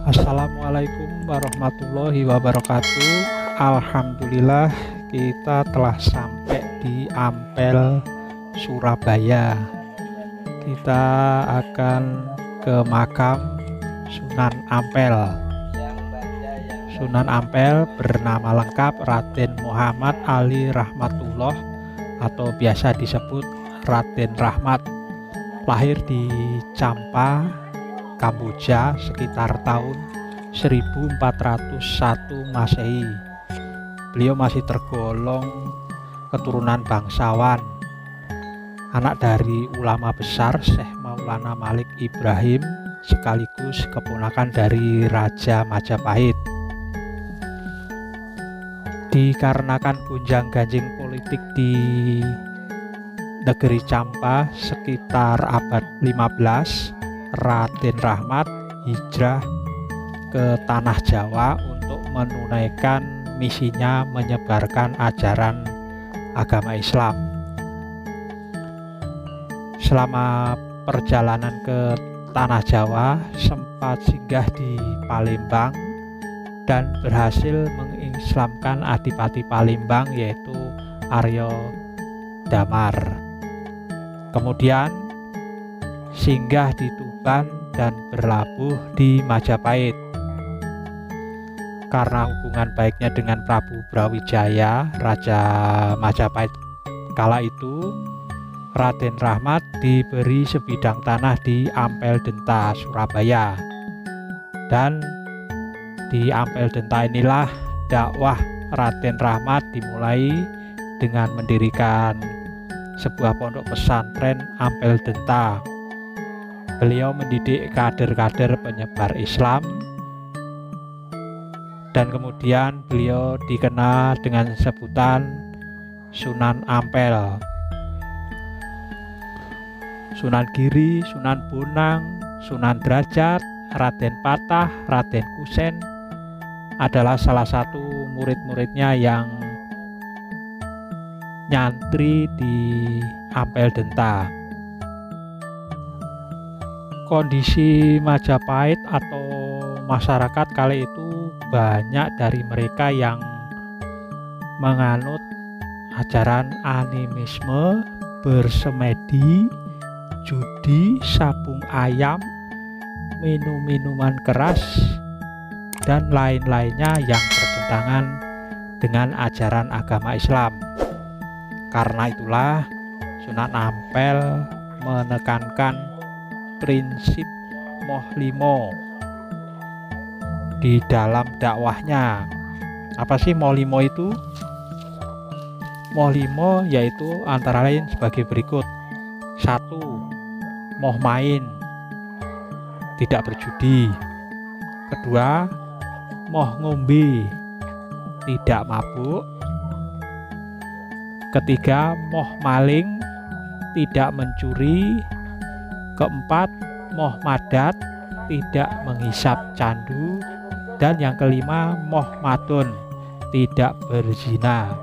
Assalamualaikum warahmatullahi wabarakatuh. Alhamdulillah kita telah sampai di Ampel, Surabaya. Kita akan ke makam Sunan Ampel. Sunan Ampel bernama lengkap Raden Muhammad Ali Rahmatullah atau biasa disebut Raden Rahmat. Lahir di Champa, Kamboja sekitar tahun 1401 Masehi. Beliau masih tergolong keturunan bangsawan, anak dari ulama besar Syekh Maulana Malik Ibrahim, sekaligus keponakan dari Raja Majapahit. Dikarenakan gonjang-ganjing politik di negeri Champa sekitar abad 15, Raden Rahmat hijrah ke tanah Jawa untuk menunaikan misinya menyebarkan ajaran agama Islam. Selama perjalanan ke tanah Jawa sempat singgah di Palembang dan berhasil mengislamkan Adipati Palembang yaitu Arya Damar. Kemudian singgah di Tuban dan berlabuh di Majapahit. Karena hubungan baiknya dengan Prabu Brawijaya, Raja Majapahit kala itu, Raden Rahmat diberi sebidang tanah di Ampel Denta, Surabaya. Dan di Ampel Denta inilah dakwah Raden Rahmat dimulai dengan mendirikan sebuah pondok pesantren Ampel Denta. Beliau mendidik kader-kader penyebar Islam dan kemudian beliau dikenal dengan sebutan Sunan Ampel. Sunan Giri, Sunan Bonang, Sunan Derajat, Raden Patah, Raden Kusen adalah salah satu murid-muridnya yang nyantri di Ampel Denta. Kondisi Majapahit atau masyarakat kala itu banyak dari mereka yang menganut ajaran animisme, bersemedi, judi, sabung ayam, minum-minuman keras, dan lain-lainnya yang bertentangan dengan ajaran agama Islam. Karena itulah Sunan Ampel menekankan prinsip Moh Limo di dalam dakwahnya. Apa sih Moh Limo itu? Moh Limo yaitu antara lain sebagai berikut. 1. Moh main, tidak berjudi. 2. Moh ngombe, tidak mabuk. 3. Moh maling, tidak mencuri. 4. Moh madat, tidak menghisap candu. Dan yang kelima, moh madon, tidak berzina.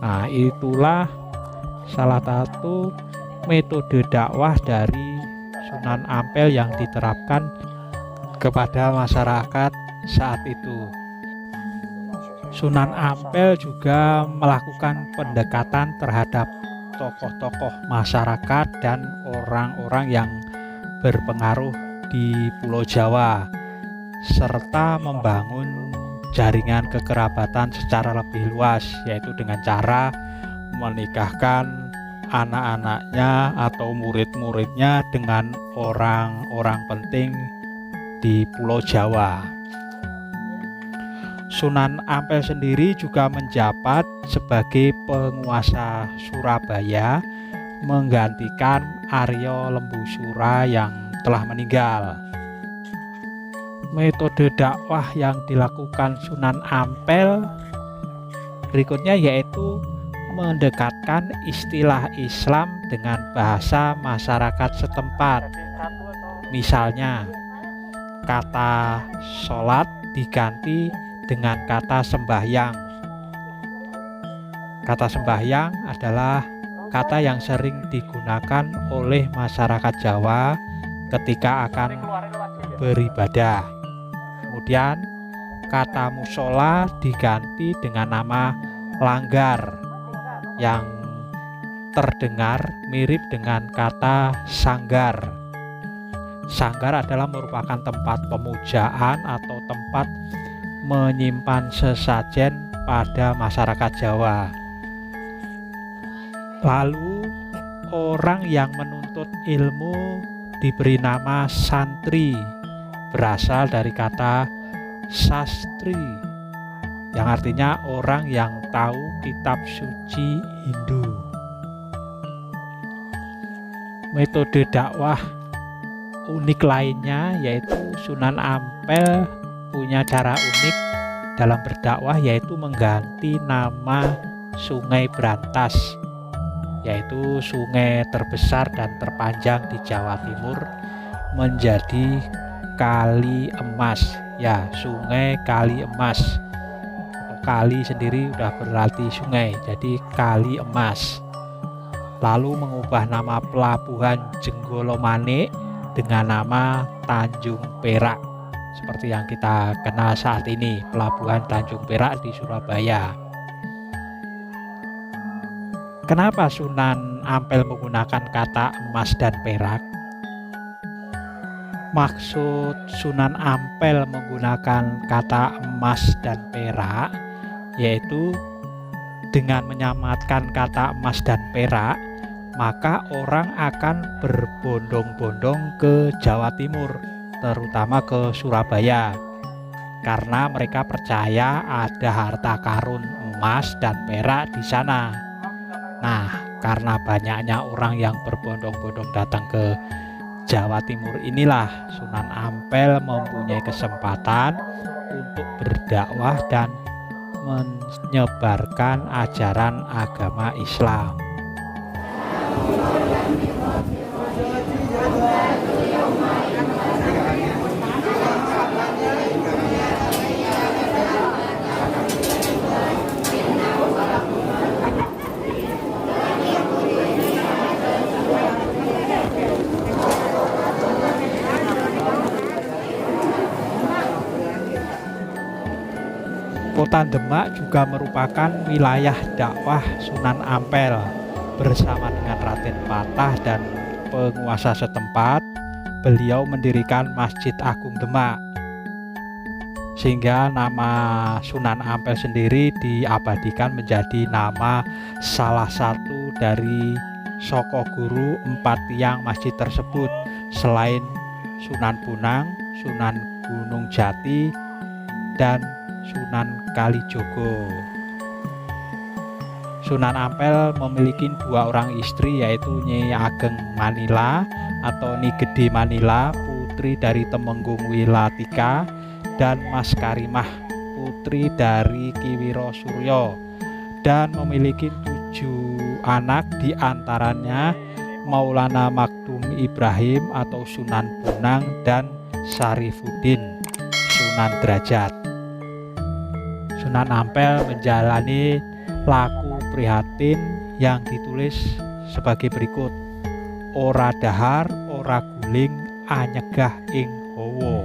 Nah, itulah salah satu metode dakwah dari Sunan Ampel yang diterapkan kepada masyarakat saat itu. Sunan Ampel juga melakukan pendekatan terhadap tokoh-tokoh masyarakat dan orang-orang yang berpengaruh di Pulau Jawa, serta membangun jaringan kekerabatan secara lebih luas, yaitu dengan cara menikahkan anak-anaknya atau murid-muridnya dengan orang-orang penting di Pulau Jawa. Sunan Ampel sendiri juga menjabat sebagai penguasa Surabaya, menggantikan Arya Lembusura yang telah meninggal. Metode dakwah yang dilakukan Sunan Ampel berikutnya yaitu mendekatkan istilah Islam dengan bahasa masyarakat setempat. Misalnya, kata sholat diganti dengan kata sembahyang. Kata sembahyang adalah kata yang sering digunakan oleh masyarakat Jawa ketika akan beribadah. Kemudian kata musola diganti dengan nama langgar yang terdengar mirip dengan kata sanggar. Sanggar adalah merupakan tempat pemujaan atau tempat menyimpan sesajen pada masyarakat Jawa. Lalu orang yang menuntut ilmu diberi nama santri, berasal dari kata sastri yang artinya orang yang tahu kitab suci Hindu. Metode dakwah unik lainnya yaitu Sunan Ampel punya cara unik dalam berdakwah, yaitu mengganti nama Sungai Brantas, yaitu sungai terbesar dan terpanjang di Jawa Timur, menjadi Kali Emas. Ya, Sungai Kali Emas. Kali sendiri udah berarti sungai, jadi Kali Emas. Lalu mengubah nama Pelabuhan Jenggolomanik dengan nama Tanjung Perak, seperti yang kita kenal saat ini, Pelabuhan Tanjung Perak di Surabaya. Kenapa Sunan Ampel menggunakan kata emas dan perak? Maksud Sunan Ampel menggunakan kata emas dan perak yaitu dengan menyamatkan kata emas dan perak, maka orang akan berbondong-bondong ke Jawa Timur, terutama ke Surabaya, karena mereka percaya ada harta karun emas dan perak di sana. Nah, karena banyaknya orang yang berbondong-bondong datang ke Jawa Timur inilah Sunan Ampel mempunyai kesempatan untuk berdakwah dan menyebarkan ajaran agama Islam. Kota Demak juga merupakan wilayah dakwah Sunan Ampel. Bersama dengan Raden Patah dan penguasa setempat, beliau mendirikan Masjid Agung Demak, sehingga nama Sunan Ampel sendiri diabadikan menjadi nama salah satu dari soko guru 4 tiang masjid tersebut, selain Sunan Bonang, Sunan Gunung Jati, dan Sunan Kalijogo. Sunan Ampel memiliki 2 orang istri, yaitu Nyi Ageng Manila atau Nyi Gede Manila, putri dari Temenggung Wilatika, dan Mas Karimah, putri dari Ki Wiro Suryo, dan memiliki 7 anak, diantaranya Maulana Makdum Ibrahim atau Sunan Bonang dan Syarifuddin Sunan Derajat. Sunan Ampel menjalani laku prihatin yang ditulis sebagai berikut: ora dahar, ora guling, anyegah ing hawa,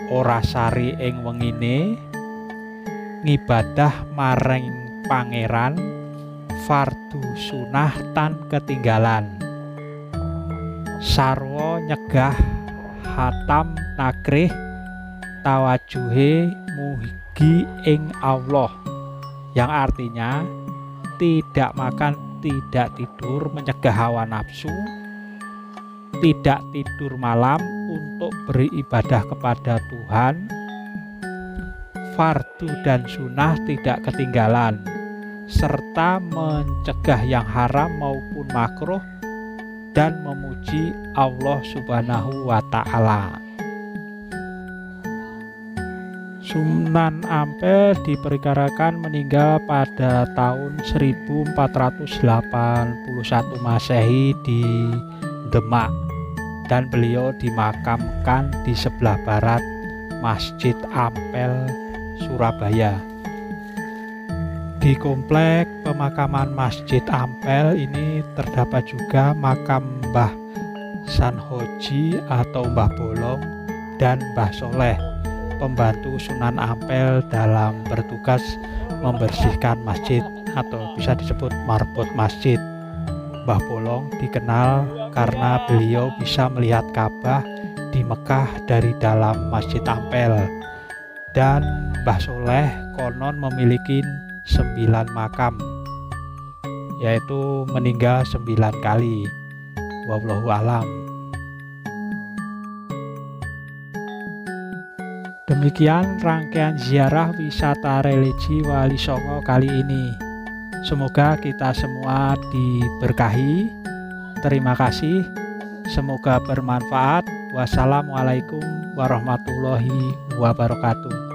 ora sari ing wengine, ngibadah maring pangeran, fardu sunah tan ketinggalan, sarwa nyegah hatam nagrih, tawajuhe muhigi ing Allah, yang artinya tidak makan, tidak tidur, mencegah hawa nafsu, tidak tidur malam untuk beribadah kepada Tuhan, fardu dan sunnah tidak ketinggalan, serta mencegah yang haram maupun makruh, dan memuji Allah Subhanahu wa Ta'ala. Sunan Ampel diperkirakan meninggal pada tahun 1481 Masehi di Demak, dan beliau dimakamkan di sebelah barat Masjid Ampel, Surabaya. Di komplek pemakaman Masjid Ampel ini terdapat juga makam Mbah Sanhoji atau Mbah Bolong dan Mbah Soleh, pembantu Sunan Ampel dalam bertugas membersihkan masjid atau bisa disebut marbot masjid. Mbah Bolong dikenal karena beliau bisa melihat Ka'bah di Mekah dari dalam Masjid Ampel. Dan Mbah Soleh konon memiliki 9 makam, yaitu meninggal 9 kali. Wallahu alam. Demikian rangkaian ziarah wisata religi Wali Songo kali ini. Semoga kita semua diberkahi. Terima kasih. Semoga bermanfaat. Wassalamualaikum warahmatullahi wabarakatuh.